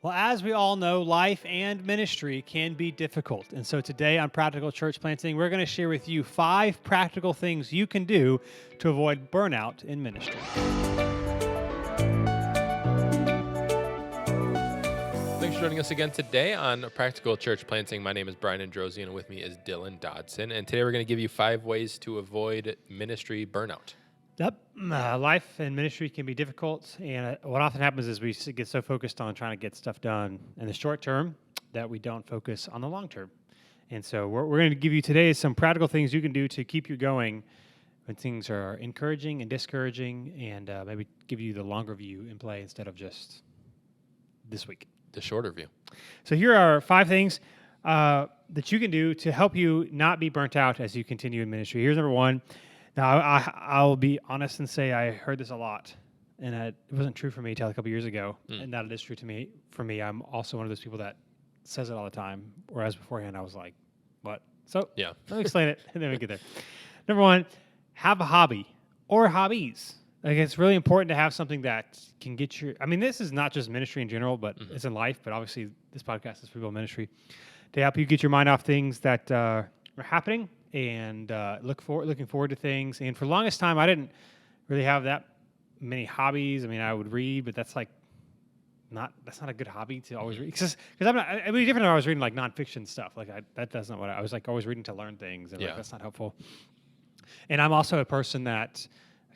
Well, as we all know, life and ministry can be difficult. And so today on Practical Church Planting, we're going to share with you 5 practical things you can do to avoid burnout in ministry. Thanks for joining us again today on Practical Church Planting. My name is Brian Androsian, and with me is Dylan Dodson. And today we're going to give you 5 ways to avoid ministry burnout. Yep. Life and ministry can be difficult. And what often happens is we get so focused on trying to get stuff done in the short term that we don't focus on the long term. And so we're going to give you today some practical things you can do to keep you going when things are encouraging and discouraging, and maybe give you the longer view in play instead of just this week. The shorter view. So here are 5 things that you can do to help you not be burnt out as you continue in ministry. Here's number 1. Now, I'll be honest and say I heard this a lot, and it wasn't true for me until a couple years ago, and now it is true to me. For me, I'm also one of those people that says it all the time, whereas beforehand I was like, what? So Yeah. let me explain it, and then we get there. Number 1, have a hobby or hobbies. Like, it's really important to have something that can get your, I mean, this is not just ministry in general, but it's in life, but obviously this podcast is for people in ministry, to help you get your mind off things that are happening and looking forward to things. And for the longest time, I didn't really have that many hobbies. I mean, I would read, but that's not a good hobby to always read. Because it'd be different if I was reading like nonfiction stuff. That's not what I was like, always reading to learn things, and like, that's not helpful. And I'm also a person that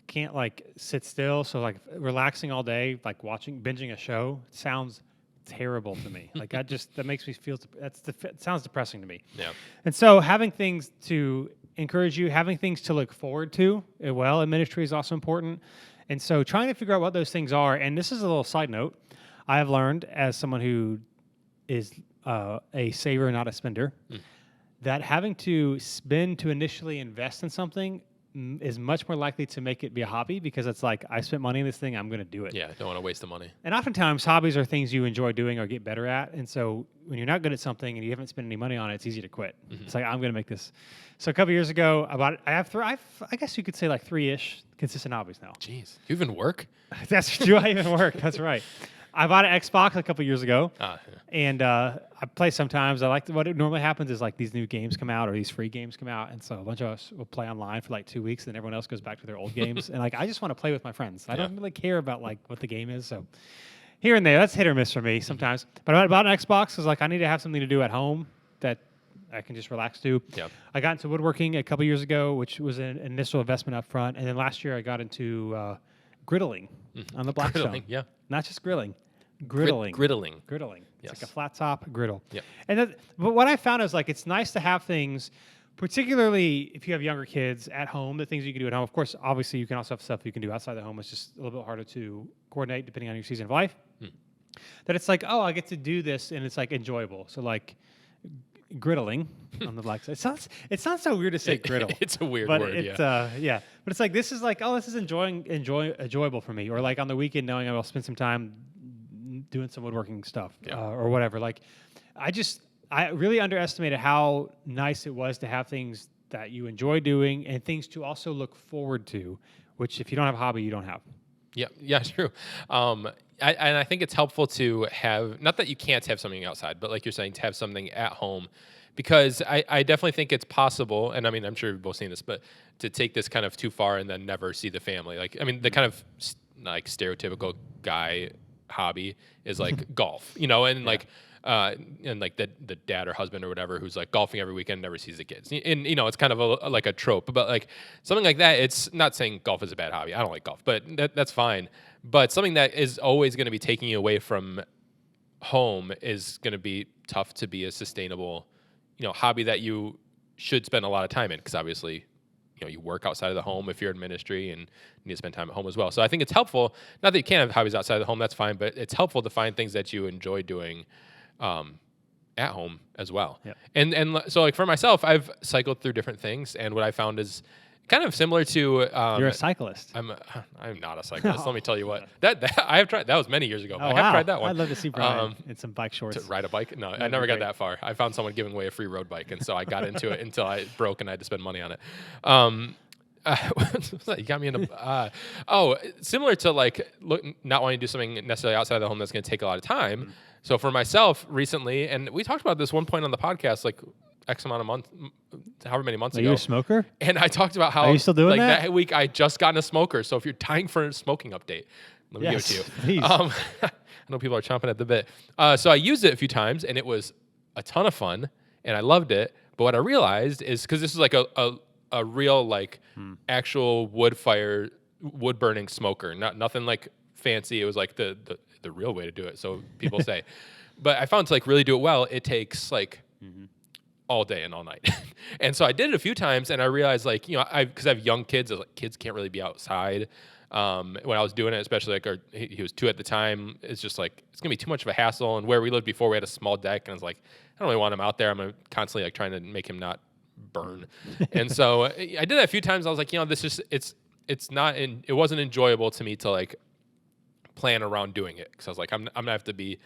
can't like sit still. So like relaxing all day, like binging a show sounds terrible to me. Like that makes me feel, it sounds depressing to me. Yeah. And so having things to encourage you, having things to look forward to as well in ministry is also important. And so trying to figure out what those things are, and this is a little side note, I have learned as someone who is a saver, not a spender, that having to spend to initially invest in something is much more likely to make it be a hobby, because it's like, I spent money on this thing, I'm going to do it. Yeah, don't want to waste the money. And oftentimes hobbies are things you enjoy doing or get better at. And so when you're not good at something and you haven't spent any money on it, it's easy to quit. It's like, I'm going to make this. So a couple years ago, I guess you could say like 3-ish consistent hobbies now. Jeez, you even work? That's true. I even work. That's right. I bought an Xbox a couple years ago, and I play sometimes. What normally happens is like these new games come out or these free games come out, and so a bunch of us will play online for like 2 weeks, and then everyone else goes back to their old games. And like, I just want to play with my friends. I don't really care about like what the game is. So here and there, that's hit or miss for me sometimes. But I bought an Xbox because like I need to have something to do at home that I can just relax to. Yep. I got into woodworking a couple years ago, which was an initial investment up front, and then last year I got into griddling on the Blackstone. Griddling, yeah. Not just grilling. Griddling. Griddling. It's Yes. like a flat top griddle. Yep. But what I found is like, it's nice to have things, particularly if you have younger kids at home, the things you can do at home. Of course, obviously you can also have stuff you can do outside the home. It's just a little bit harder to coordinate depending on your season of life. That it's like, oh, I get to do this, and it's like enjoyable. So like griddling on the black side. It sounds so weird to say griddle. It's a weird But word, it's, yeah. But it's like, this is like, oh, this is enjoyable for me. Or like on the weekend, knowing I will spend some time doing some woodworking stuff or whatever. Like, I really underestimated how nice it was to have things that you enjoy doing and things to also look forward to, which if you don't have a hobby, you don't have. Yeah, true. I think it's helpful to have, not that you can't have something outside, but like you're saying, to have something at home, because I definitely think it's possible, and I mean, I'm sure you've both seen this, but to take this kind of too far and then never see the family. Like, I mean, the kind of like stereotypical guy hobby is like golf, and like the dad or husband or whatever who's like golfing every weekend, never sees the kids, and it's kind of like a trope. But like something like that, it's not saying golf is a bad hobby. I don't like golf, but that's fine. But something that is always going to be taking you away from home is going to be tough to be a sustainable, hobby that you should spend a lot of time in, because obviously you work outside of the home if you're in ministry and need to spend time at home as well. So I think it's helpful, not that you can't have hobbies outside of the home, that's fine, but it's helpful to find things that you enjoy doing at home as well. Yep. And so like for myself, I've cycled through different things, and what I found is kind of similar to You're a cyclist. I'm not a cyclist. Let me tell you what. That I have tried. That was many years ago. Oh, I have tried that one. I'd love to see Brian in some bike shorts. To ride a bike? No, I That'd never be got great. that far. I found someone giving away a free road bike, and so I got into it until I broke and I had to spend money on it. You got me into similar to like not wanting to do something necessarily outside of the home that's going to take a lot of time. So for myself recently, and we talked about this one point on the podcast, like X amount of months, however many months Are ago. you a smoker? And I talked about how Are you still doing like that? week I just got a smoker. So if you're dying for a smoking update, let me give it to you. Please. I know people are chomping at the bit. So I used it a few times, and it was a ton of fun, and I loved it. But what I realized is because this is like a real like actual wood burning smoker, nothing like fancy. It was like the real way to do it. So people say, but I found to like really do it well, it takes like all day and all night. And so I did it a few times, and I realized like, because I have young kids, like kids can't really be outside. When I was doing it, especially like he was 2 at the time, it's just like, it's gonna be too much of a hassle. And where we lived before, we had a small deck, and I was like, I don't really want him out there. I'm constantly like trying to make him not burn. And so I did that a few times. I was like, this just, it wasn't enjoyable to me to like plan around doing it. Cause I was like, I'm gonna have to be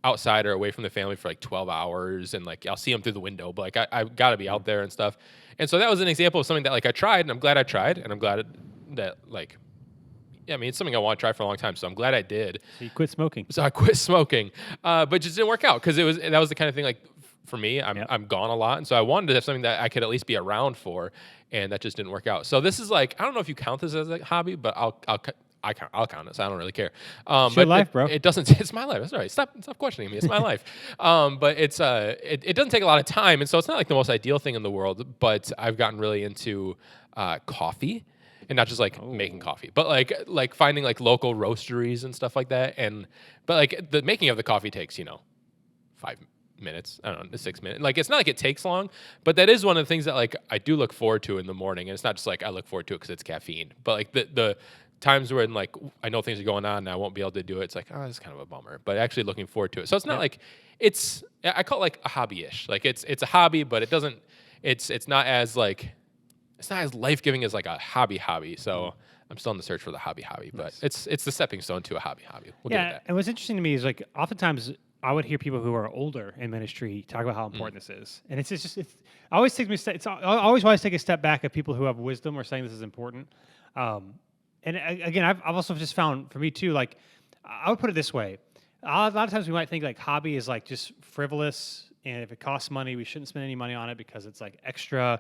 outside or away from the family for like 12 hours, and like I'll see them through the window, but like I've got to be out there and stuff. And so that was an example of something that like I tried, and I'm glad I tried, and I'm glad that like, yeah, I mean, it's something I want to try for a long time, so I'm glad I did. So you quit smoking. So I quit smoking, but it just didn't work out because that was the kind of thing like for me, I'm gone a lot, and so I wanted to have something that I could at least be around for, and that just didn't work out. So this is like, I don't know if you count this as a hobby, but I'll count it, so I don't really care. It's your life, bro. It doesn't. It's my life. That's all right. Stop questioning me. It's my life. But it doesn't take a lot of time, and so it's not like the most ideal thing in the world. But I've gotten really into coffee, and not just like making coffee, but like finding like local roasteries and stuff like that. But like the making of the coffee takes 5 minutes. I don't know, 6 minutes. Like it's not like it takes long, but that is one of the things that like I do look forward to in the morning. And it's not just like I look forward to it because it's caffeine, but like the times when like I know things are going on and I won't be able to do it, it's like, oh, it's kind of a bummer. But actually looking forward to it. So it's not like I call it like a hobby-ish. Like it's a hobby, but it's not as life-giving as like a hobby. So I'm still in the search for the hobby, but it's the stepping stone to a hobby. We'll get at that. And what's interesting to me is like oftentimes I would hear people who are older in ministry talk about how important this is, and it always takes me. I always want to take a step back at people who have wisdom or saying this is important. And again, I've also just found for me too, like I would put it this way: a lot of times we might think like hobby is like just frivolous, and if it costs money, we shouldn't spend any money on it because it's like extra.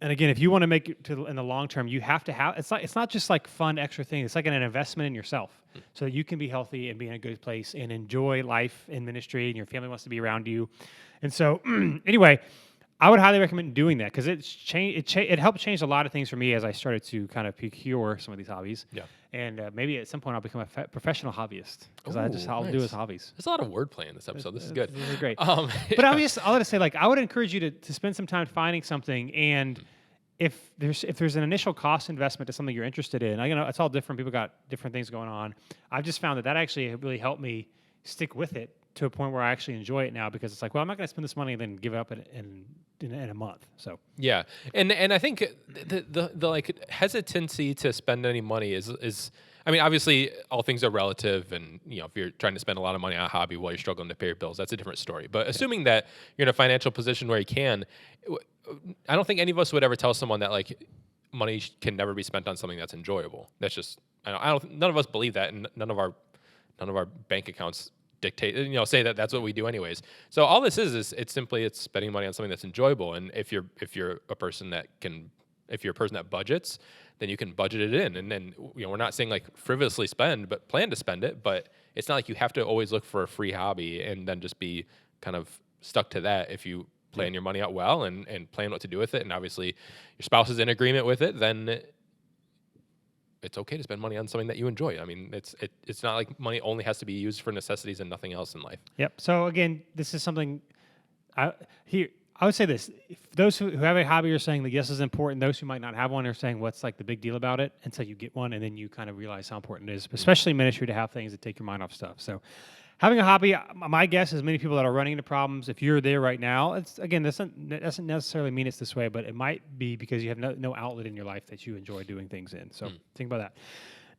And again, if you want to make it in the long term, you have to have. It's not just like fun extra thing. It's like an investment in yourself, so that you can be healthy and be in a good place and enjoy life in ministry, and your family wants to be around you. And so, anyway, I would highly recommend doing that because it helped change a lot of things for me as I started to kind of procure some of these hobbies. Yeah. And maybe at some point I'll become a professional hobbyist because I'll do as hobbies. There's a lot of wordplay in this episode. This is good. This is great. Yeah. But I'll just say, like, I would encourage you to spend some time finding something, and if there's an initial cost investment to something you're interested in, it's all different. People got different things going on. I've just found that actually really helped me stick with it to a point where I actually enjoy it now because it's like, well, I'm not going to spend this money and then give it up in a month. So yeah, and I think the like hesitancy to spend any money is I mean, obviously all things are relative, and if you're trying to spend a lot of money on a hobby while you're struggling to pay your bills, that's a different story. But assuming that you're in a financial position where you can, I don't think any of us would ever tell someone that like money can never be spent on something that's enjoyable. That's just none of us believe that, and none of our bank accounts dictate, say that that's what we do anyways. So all this is it's spending money on something that's enjoyable. And if you're a person that budgets, then you can budget it in. And then, we're not saying like frivolously spend, but plan to spend it. But it's not like you have to always look for a free hobby and then just be kind of stuck to that. If you plan your money out well and plan what to do with it, and obviously your spouse is in agreement with it, then it's okay to spend money on something that you enjoy. I mean, it's not like money only has to be used for necessities and nothing else in life. Yep. So again, this is something I would say this: if those who have a hobby are saying that yes is important, those who might not have one are saying what's like the big deal about it, until you get one, and then you kind of realize how important it is, especially in ministry, to have things that take your mind off stuff. So having a hobby, my guess is many people that are running into problems, if you're there right now, that doesn't necessarily mean it's this way, but it might be because you have no outlet in your life that you enjoy doing things in. So think about that.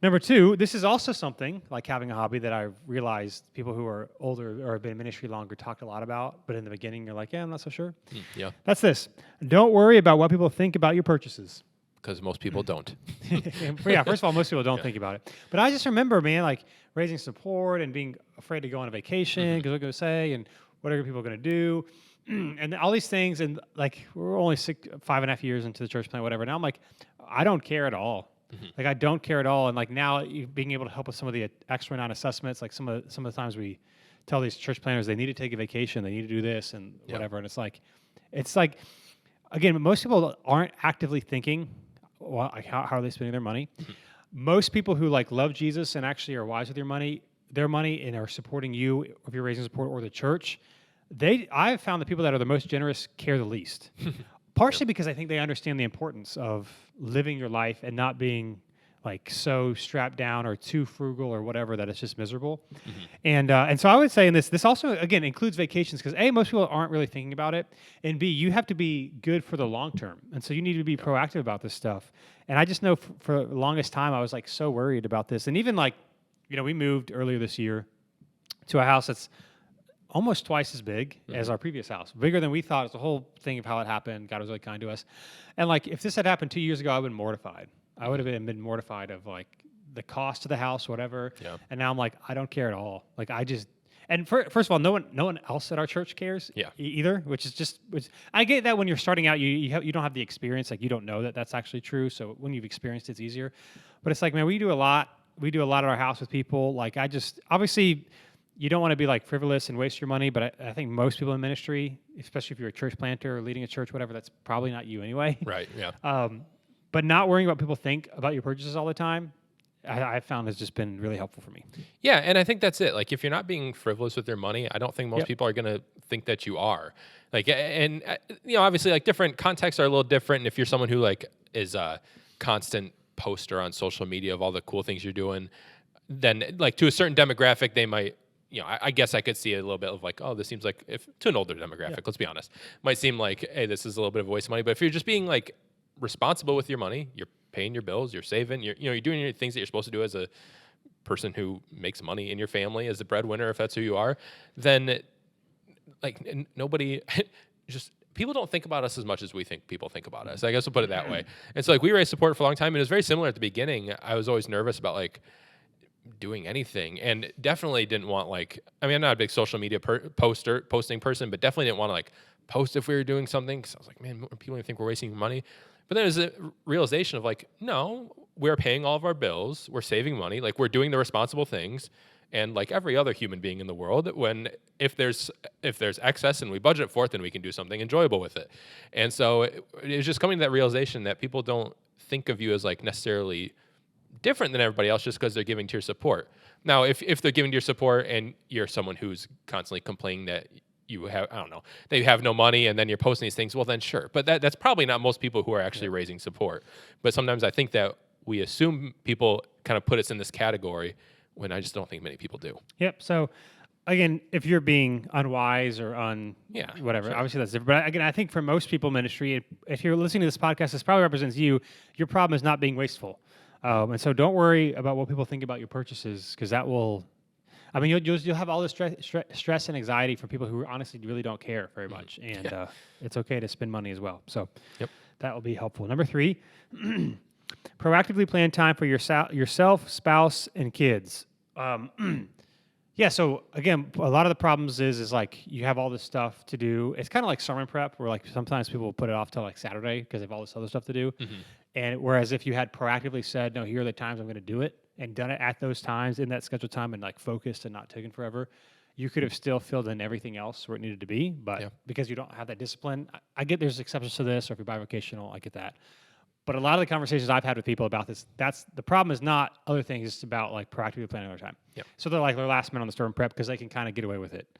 Number 2, this is also something like having a hobby that I realized people who are older or have been in ministry longer talked a lot about, but in the beginning you're like, yeah, I'm not so sure. Yeah. That's this. Don't worry about what people think about your purchases. because most people don't. Yeah, first of all, most people don't think about it. But I just remember, man, like raising support and being afraid to go on a vacation because what they're going to say and what are people going to do. And all these things. And like, we're only 5.5 years into the church plan, whatever. Now I'm like, I don't care at all. Like, I don't care at all. And like now being able to help with some of the X-ray assessments, like some of the times we tell these church planners they need to take a vacation, they need to do this and whatever. And it's like, again, most people aren't actively thinking, well, like, how are they spending their money? Most people who like love Jesus and actually are wise with their money and are supporting you if you're raising support or the church, I've found the people that are the most generous care the least. Partially because I think they understand the importance of living your life and not being like so strapped down or too frugal or whatever that it's just miserable. And so I would say in this also, again, includes vacations because A, most people aren't really thinking about it. And B, you have to be good for the long term. And so you need to be proactive about this stuff. And I just know for the longest time, I was like so worried about this. And even like, we moved earlier this year to a house that's almost twice as big as our previous house, bigger than we thought. It's the whole thing of how it happened. God was really kind to us. And like, if this had happened 2 years ago, I would have been mortified. I would have been mortified of like the cost of the house, whatever. Yeah. And now I'm like, I don't care at all. Like first of all, no one else at our church cares either, which I get that when you're starting out, you don't have the experience. Like, you don't know that that's actually true. So when you've experienced it, it's easier. But it's like, man, we do a lot at our house with people. Like, obviously you don't want to be like frivolous and waste your money, but I think most people in ministry, especially if you're a church planter or leading a church, whatever, that's probably not you anyway. Right. Yeah. But not worrying about people think about your purchases all the time, I found has just been really helpful for me. Yeah, and I think that's it. Like, if you're not being frivolous with your money, I don't think most people are going to think that you are. Like, and obviously, like, different contexts are a little different. And if you're someone who like is a constant poster on social media of all the cool things you're doing, then like to a certain demographic, they might. I guess I could see a little bit of like, oh, this seems like to an older demographic. Let's be honest, might seem like, hey, this is a little bit of a waste of money. But if you're just being like responsible with your money, you're paying your bills, you're saving, you're doing your things that you're supposed to do as a person who makes money in your family, as a breadwinner, if that's who you are, then like nobody just people don't think about us as much as we think people think about us. I guess we'll put it that way. And so like we raised support for a long time, and it was very similar at the beginning. I was always nervous about like doing anything, and definitely didn't want like, I mean, I'm not a big social media posting person, but definitely didn't want to like post if we were doing something, because I was like, man, people think we're wasting money. But then there's a realization of like, no, we're paying all of our bills, we're saving money, like we're doing the responsible things. And like every other human being in the world, if there's excess and we budget for it, then we can do something enjoyable with it. And so it was just coming to that realization that people don't think of you as like necessarily different than everybody else just because they're giving to your support. Now, if they're giving to your support and you're someone who's constantly complaining that you have, I don't know, that you have no money and then you're posting these things, well then sure. But that's probably not most people who are actually raising support. But sometimes I think that we assume people kind of put us in this category when I just don't think many people do. Yep. So again, if you're being unwise or whatever, sure. Obviously that's different. But again, I think for most people in ministry, if you're listening to this podcast, this probably represents you. Your problem is not being wasteful. And so don't worry about what people think about your purchases, because that will, I mean, you'll have all this stress and anxiety from people who honestly really don't care very much. And it's okay to spend money as well. So that will be helpful. Number 3, proactively plan time for yourself, spouse, and kids. So again, a lot of the problems is like you have all this stuff to do. It's kind of like sermon prep, where like sometimes people will put it off till like Saturday because they have all this other stuff to do. Mm-hmm. And whereas if you had proactively said, no, here are the times I'm going to do it, and done it at those times in that scheduled time and like focused and not taken forever, you could have still filled in everything else where it needed to be. But because you don't have that discipline, I get there's exceptions to this, or if you're bivocational, I get that. But a lot of the conversations I've had with people about this, that's the problem is not other things, it's about like proactively planning their time. Yep. So they're like their last minute on the storm prep because they can kind of get away with it,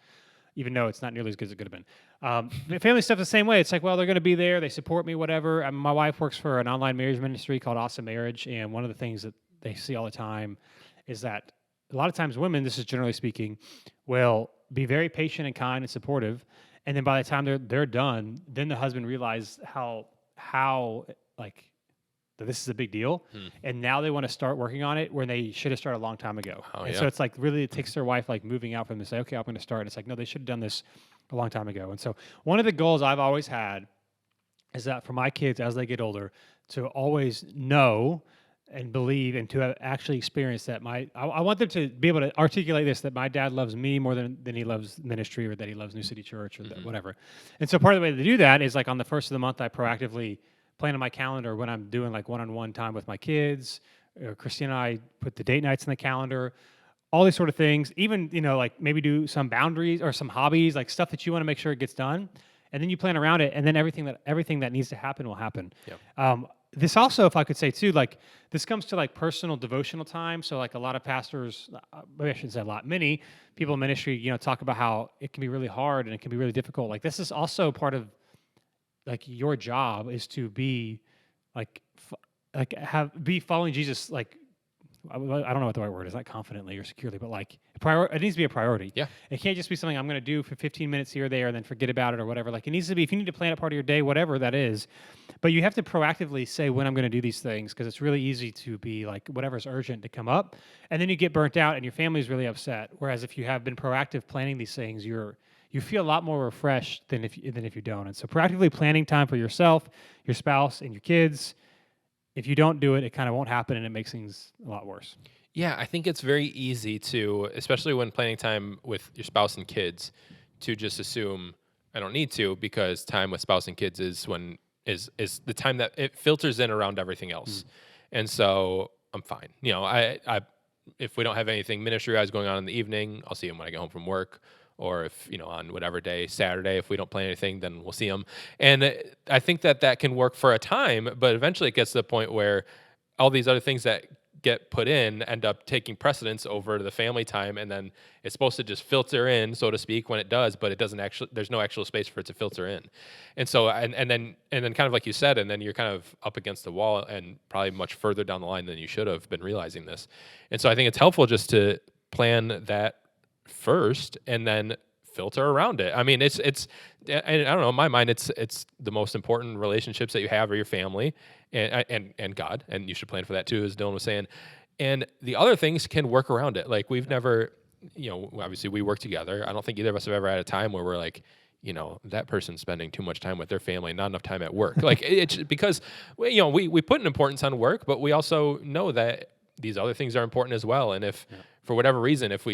even though it's not nearly as good as it could have been. Family stuff the same way. It's like, well, they're going to be there, they support me, whatever. My wife works for an online marriage ministry called Awesome Marriage, and one of the things that they see all the time is that a lot of times women, this is generally speaking, will be very patient and kind and supportive, and then by the time they're done, then the husband realizes how like that this is a big deal, and now they want to start working on it where they should have started a long time ago. So it's like really it takes their wife like moving out for them to say, okay, I'm going to start. And it's like, no, they should have done this a long time ago. And so one of the goals I've always had is that for my kids as they get older, to always know and believe and to have actually experience that I want them to be able to articulate this, that my dad loves me more than he loves ministry or that he loves New City Church or whatever. And so part of the way to do that is like on the first of the month, I proactively plan on my calendar when I'm doing like one-on-one time with my kids. Christine and I put the date nights in the calendar, all these sort of things. Even, like maybe do some boundaries or some hobbies, like stuff that you want to make sure it gets done. And then you plan around it, and then everything that needs to happen will happen. Yep. This also, if I could say too, like this comes to like personal devotional time. So like a lot of pastors, maybe I shouldn't say a lot, many people in ministry, talk about how it can be really hard and it can be really difficult. Like this is also part of like your job is to be like be following Jesus. Like I don't know what the right word is, not confidently or securely, but like it needs to be a priority. Yeah. It can't just be something I'm going to do for 15 minutes here or there and then forget about it or whatever. Like it needs to be, if you need to plan a part of your day, whatever that is, but you have to proactively say when I'm going to do these things, because it's really easy to be like whatever's urgent to come up, and then you get burnt out and your family's really upset. Whereas if you have been proactive planning these things, you feel a lot more refreshed than if you don't. And so proactively planning time for yourself, your spouse, and your kids. If you don't do it, it kind of won't happen, and it makes things a lot worse. Yeah, I think it's very easy to, especially when planning time with your spouse and kids, to just assume I don't need to, because time with spouse and kids is the time that it filters in around everything else. And so I'm fine. I if we don't have anything ministry-wise going on in the evening, I'll see them when I get home from work. Or if, on whatever day, Saturday, if we don't plan anything, then we'll see them. And I think that can work for a time, but eventually it gets to the point where all these other things that get put in end up taking precedence over the family time, and then it's supposed to just filter in, so to speak, when it does, but it doesn't actually, there's no actual space for it to filter in. And so, and then kind of like you said, and then you're kind of up against the wall and probably much further down the line than you should have been realizing this. And so I think it's helpful just to plan that first and then filter around it. I mean, it's I don't know, in my mind, it's the most important relationships that you have are your family and God, and you should plan for that too, as Dylan was saying. And the other things can work around it. Like we've never, obviously we work together. I don't think either of us have ever had a time where we're like, that person's spending too much time with their family, not enough time at work. Like it's because, we put an importance on work, but we also know that these other things are important as well. And if for whatever reason, if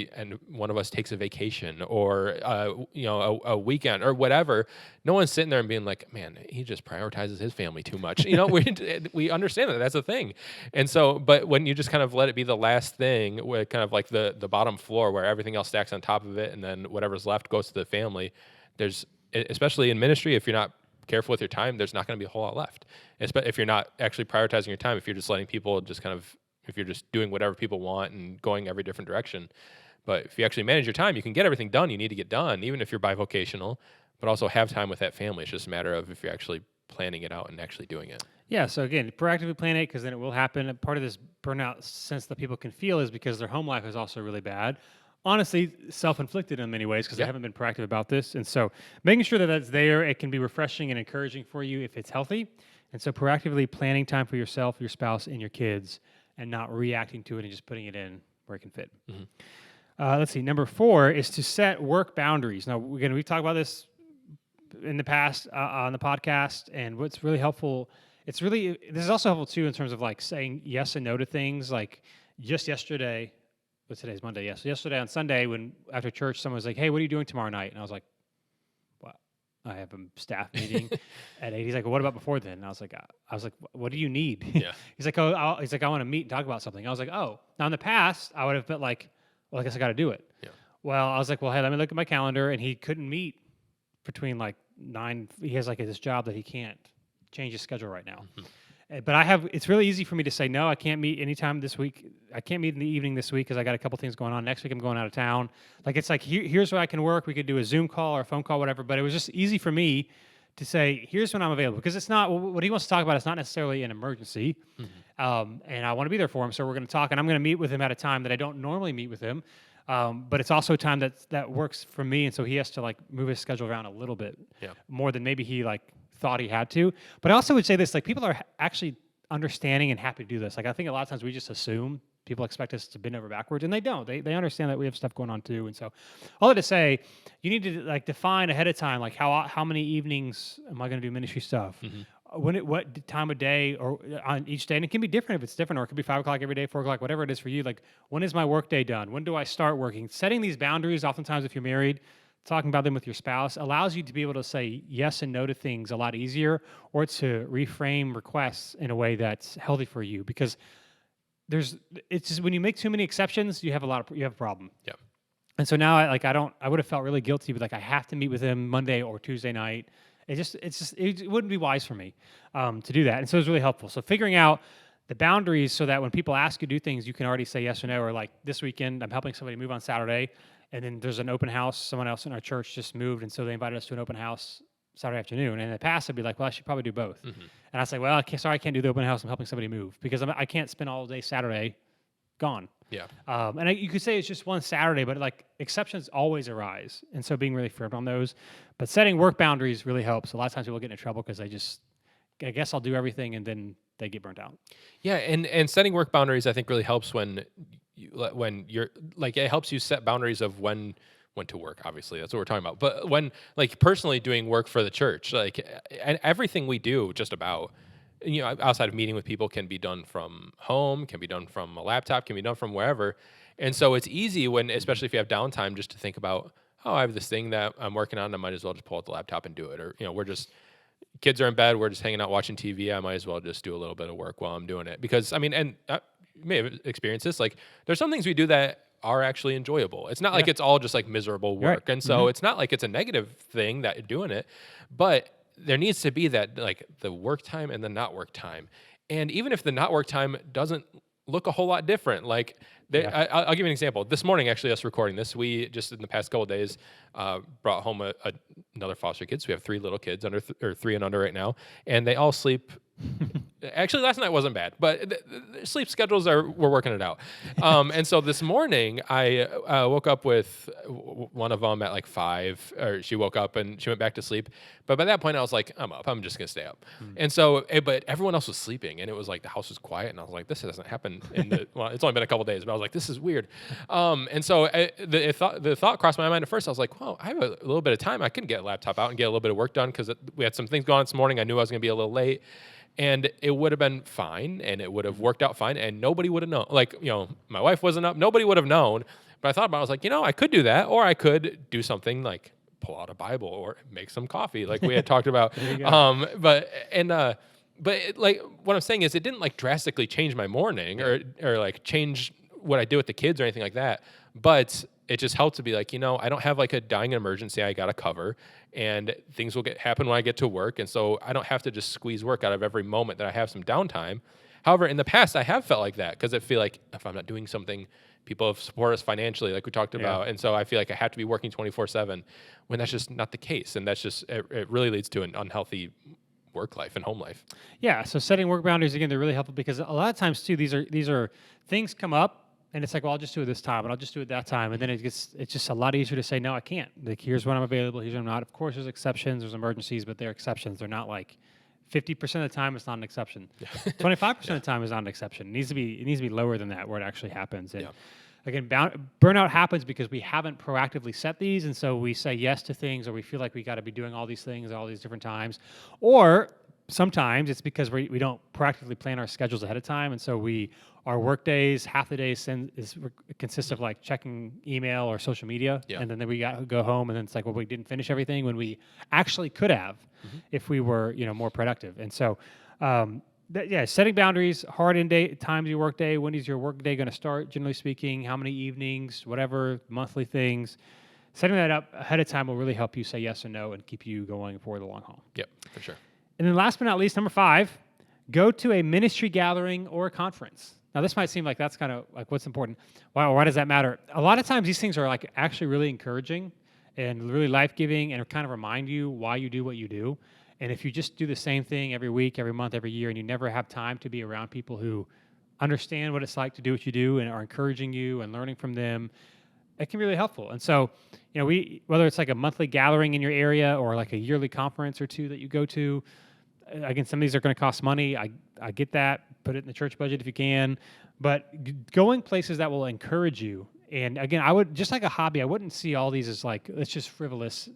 one of us takes a vacation or a weekend or whatever, no one's sitting there and being like, man, he just prioritizes his family too much. We understand that that's a thing. And so, but when you just kind of let it be the last thing, where kind of like the bottom floor where everything else stacks on top of it, and then whatever's left goes to the family, there's, especially in ministry, if you're not careful with your time, there's not going to be a whole lot left. If you're not actually prioritizing your time, if you're just letting people just kind of, if you're just doing whatever people want and going every different direction. But if you actually manage your time, you can get everything done you need to get done, even if you're bivocational, but also have time with that family. It's just a matter of if you're actually planning it out and actually doing it. Yeah, so again, proactively plan it, because then it will happen. And part of this burnout sense that people can feel is because their home life is also really bad. Honestly, self-inflicted in many ways, because they haven't been proactive about this. And so making sure that that's there, it can be refreshing and encouraging for you if it's healthy. And so proactively planning time for yourself, your spouse, and your kids, and not reacting to it and just putting it in where it can fit. Let's see. Number 4 is to set work boundaries. Now, again, we've talked about this in the past on the podcast, and what's really helpful, this is also helpful too in terms of like saying yes and no to things. Like just yesterday, today's Monday? Yes. So yesterday on Sunday, when after church, someone was like, "Hey, what are you doing tomorrow night?" And I was like, I have a staff meeting at 8. He's like, well, what about before then? And I was like, what do you need? Yeah. He's like, I want to meet and talk about something. I was like, oh. Now in the past, I would have been like, well, I guess I got to do it. Yeah. Well, I was like, well, hey, let me look at my calendar. And he couldn't meet between like 9. He has like this job that he can't change his schedule right now. But it's really easy for me to say, no, I can't meet anytime this week. I can't meet in the evening this week because I got a couple things going on. Next week I'm going out of town. Like, it's like, here's where I can work. We could do a Zoom call or a phone call, whatever. But it was just easy for me to say, here's when I'm available. Because it's not, what he wants to talk about, it's not necessarily an emergency. And I want to be there for him. So we're going to talk. And I'm going to meet with him at a time that I don't normally meet with him. But it's also a time that works for me. And so he has to like move his schedule around a little bit more than maybe he like thought he had to. But I also would say this, like, people are actually understanding and happy to do this. Like, I think a lot of times we just assume people expect us to bend over backwards, and they don't. They understand that we have stuff going on too. And so all that to say, you need to like define ahead of time, like how many evenings am I going to do ministry stuff? what time of day or on each day, and it can be different if it's different, or it could be 5 o'clock every day, 4 o'clock, whatever it is for you. Like, when is my work day done? When do I start working? Setting these boundaries, oftentimes, if you're married, talking about them with your spouse allows you to be able to say yes and no to things a lot easier, or to reframe requests in a way that's healthy for you. Because it's just when you make too many exceptions, you have a problem. Yeah. And so now I would have felt really guilty, but like I have to meet with him Monday or Tuesday night. It wouldn't be wise for me to do that. And so it was really helpful. So figuring out the boundaries so that when people ask you to do things, you can already say yes or no. Or like this weekend, I'm helping somebody move on Saturday, and then there's an open house. Someone else in our church just moved, and so they invited us to an open house Saturday afternoon. And in the past, I'd be like, well, I should probably do both. Mm-hmm. And I say, well, I can't do the open house. I'm helping somebody move because I can't spend all day Saturday gone. Yeah. You could say it's just one Saturday, but like exceptions always arise. And so being really firm on those, but setting work boundaries really helps. A lot of times people get into trouble because I guess I'll do everything, and then they get burnt out. Yeah. And setting work boundaries, I think, really helps when you're like, it helps you set boundaries of when to work. Obviously, that's what we're talking about. But when, like, personally doing work for the church, like, and everything we do just about, outside of meeting with people, can be done from home, can be done from a laptop, can be done from wherever. And so it's easy when, especially if you have downtime, just to think about, oh, I have this thing that I'm working on, I might as well just pull out the laptop and do it. Or, kids are in bed, we're just hanging out watching TV, I might as well just do a little bit of work while I'm doing it. Because, you may have experienced this, like, there's some things we do that are actually enjoyable. It's not like it's all just like miserable work. Right. And so it's not like it's a negative thing that you're doing it, but there needs to be that, like, the work time and the not work time. And even if the not work time doesn't look a whole lot different, like, I'll give you an example. This morning, actually, us recording this, we just in the past couple of days brought home another foster kid. So we have 3 little kids or 3 and under right now, and they all sleep. Actually, last night wasn't bad, but the sleep schedules we're working it out. And so this morning, I woke up with one of them at like 5, or she woke up and she went back to sleep. But by that point, I was like, I'm up. I'm just gonna stay up. And so, but everyone else was sleeping, and it was like the house was quiet, and I was like, this doesn't happen well, it's only been a couple days, but I was like, this is weird. And so the thought crossed my mind at first. I was like, well, I have a little bit of time. I can get a laptop out and get a little bit of work done, because we had some things going on this morning. I knew I was gonna be a little late. And it would have been fine, and it would have worked out fine, and nobody would have known. Like, my wife wasn't up. Nobody would have known. But I thought about it. I was like, I could do that, or I could do something like pull out a Bible or make some coffee, like we had talked about. But like, what I'm saying is, it didn't like drastically change my morning or like change what I do with the kids or anything like that. But it just helped to be like, I don't have like a dying emergency I got to cover, and things will happen when I get to work. And so I don't have to just squeeze work out of every moment that I have some downtime. However, in the past, I have felt like that, because I feel like if I'm not doing something, people have supported us financially, like we talked about. And so I feel like I have to be working 24/7, when that's just not the case. And that's just, it really leads to an unhealthy work life and home life. Yeah. So setting work boundaries, again, they're really helpful, because a lot of times too, these are things come up, and it's like, well, I'll just do it this time, and I'll just do it that time. And then it's just a lot easier to say, no, I can't. Like, here's when I'm available, here's when I'm not. Of course, there's exceptions, there's emergencies, but they're exceptions. They're not like 50% of the time it's not an exception. 25% of the time is not an exception. It needs to be lower than that, where it actually happens. And again, burnout happens because we haven't proactively set these. And so we say yes to things, or we feel like we got to be doing all these things at all these different times. Or sometimes it's because we don't proactively plan our schedules ahead of time. And so our work days, half the day consists of like checking email or social media. And then we go home, and then it's like, well, we didn't finish everything when we actually could have if we were, more productive. And so, setting boundaries, hard end day, times of your work day, when is your work day going to start, generally speaking, how many evenings, whatever, monthly things. Setting that up ahead of time will really help you say yes or no and keep you going for the long haul. Yep, for sure. And then last but not least, number 5, go to a ministry gathering or a conference. Now, this might seem like that's kind of like what's important. Why does that matter? A lot of times these things are like actually really encouraging and really life-giving, and kind of remind you why you do what you do. And if you just do the same thing every week, every month, every year, and you never have time to be around people who understand what it's like to do what you do and are encouraging you and learning from them, it can be really helpful. And so, whether it's like a monthly gathering in your area or like a yearly conference or 2 that you go to, again, some of these are going to cost money. I get that. Put it in the church budget if you can. But going places that will encourage you. And again, I would, just like a hobby, I wouldn't see all these as like, it's just frivolous,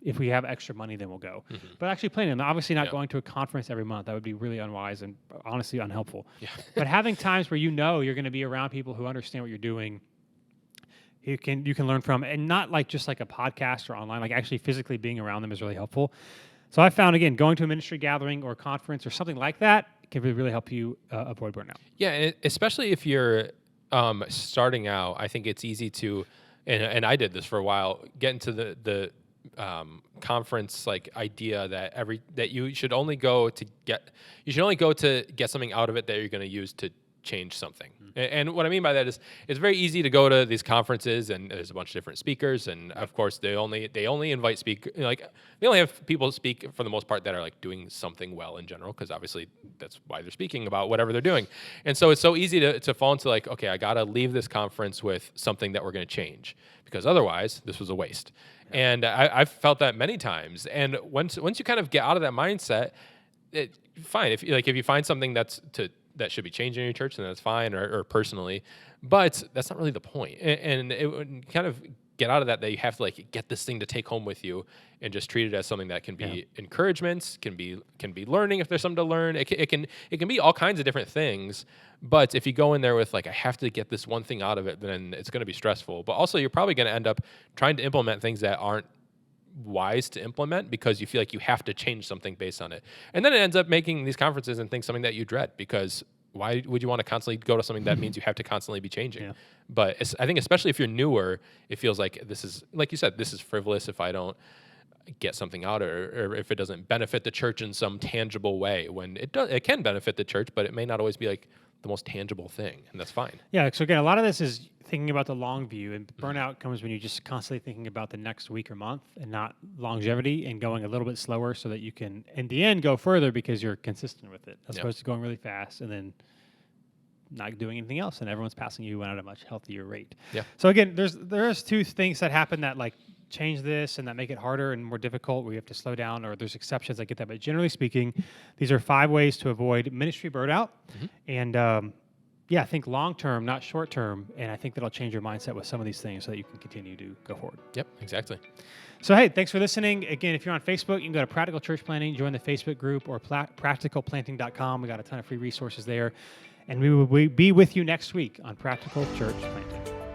if we have extra money, then we'll go. But actually planning, and obviously not Yeah. going to a conference every month, that would be really unwise and honestly unhelpful. Yeah. But having times where you're going to be around people who understand what you're doing, you can learn from, and not like just like a podcast or online, like actually physically being around them is really helpful. So I found, again, going to a ministry gathering or conference or something like that can really help you avoid burnout. Yeah, and especially if you're starting out, I think it's easy to, and I did this for a while, get into the conference like idea that you should only go to get something out of it that you're going to use to change something. And what I mean by that is it's very easy to go to these conferences and there's a bunch of different speakers, and of course they only invite they only have people speak for the most part that are like doing something well in general, because obviously that's why they're speaking about whatever they're doing. And so it's so easy to fall into like, okay, I got to leave this conference with something that we're going to change, because otherwise this was a waste. And I've felt that many times. And once you kind of get out of that mindset, fine. If you find something that should be changing in your church, then that's fine, or personally. But that's not really the point. And it would kind of get out of that you have to like get this thing to take home with you and just treat it as something that can be encouragements, can be learning if there's something to learn. It can be all kinds of different things. But if you go in there with like, I have to get this one thing out of it, then it's going to be stressful. But also you're probably going to end up trying to implement things that aren't wise to implement because you feel like you have to change something based on it. And then it ends up making these conferences and things something that you dread, because why would you want to constantly go to something that means you have to constantly be changing? Yeah. But I think especially if you're newer, it feels like this is, like you said, this is frivolous if I don't get something out, or if it doesn't benefit the church in some tangible way, when it can benefit the church, but it may not always be like the most tangible thing, and that's fine. Yeah, so again, a lot of this is thinking about the long view, and burnout comes when you're just constantly thinking about the next week or month and not longevity, and going a little bit slower so that you can, in the end, go further because you're consistent with it, as opposed to going really fast and then not doing anything else, and everyone's passing you at a much healthier rate. Yeah. So again, there's two things that happen that like change this and that make it harder and more difficult, where you have to slow down, or there's exceptions. I get that, but generally speaking, these are 5 ways to avoid ministry burnout. And I think long term, not short term, and I think that'll change your mindset with some of these things so that you can continue to go forward. Yep, exactly. So hey, thanks for listening. Again, if you're on Facebook, you can go to Practical Church Planting, join the Facebook group, or practicalplanting.com. We got a ton of free resources there, and we will be with you next week on Practical Church Planting.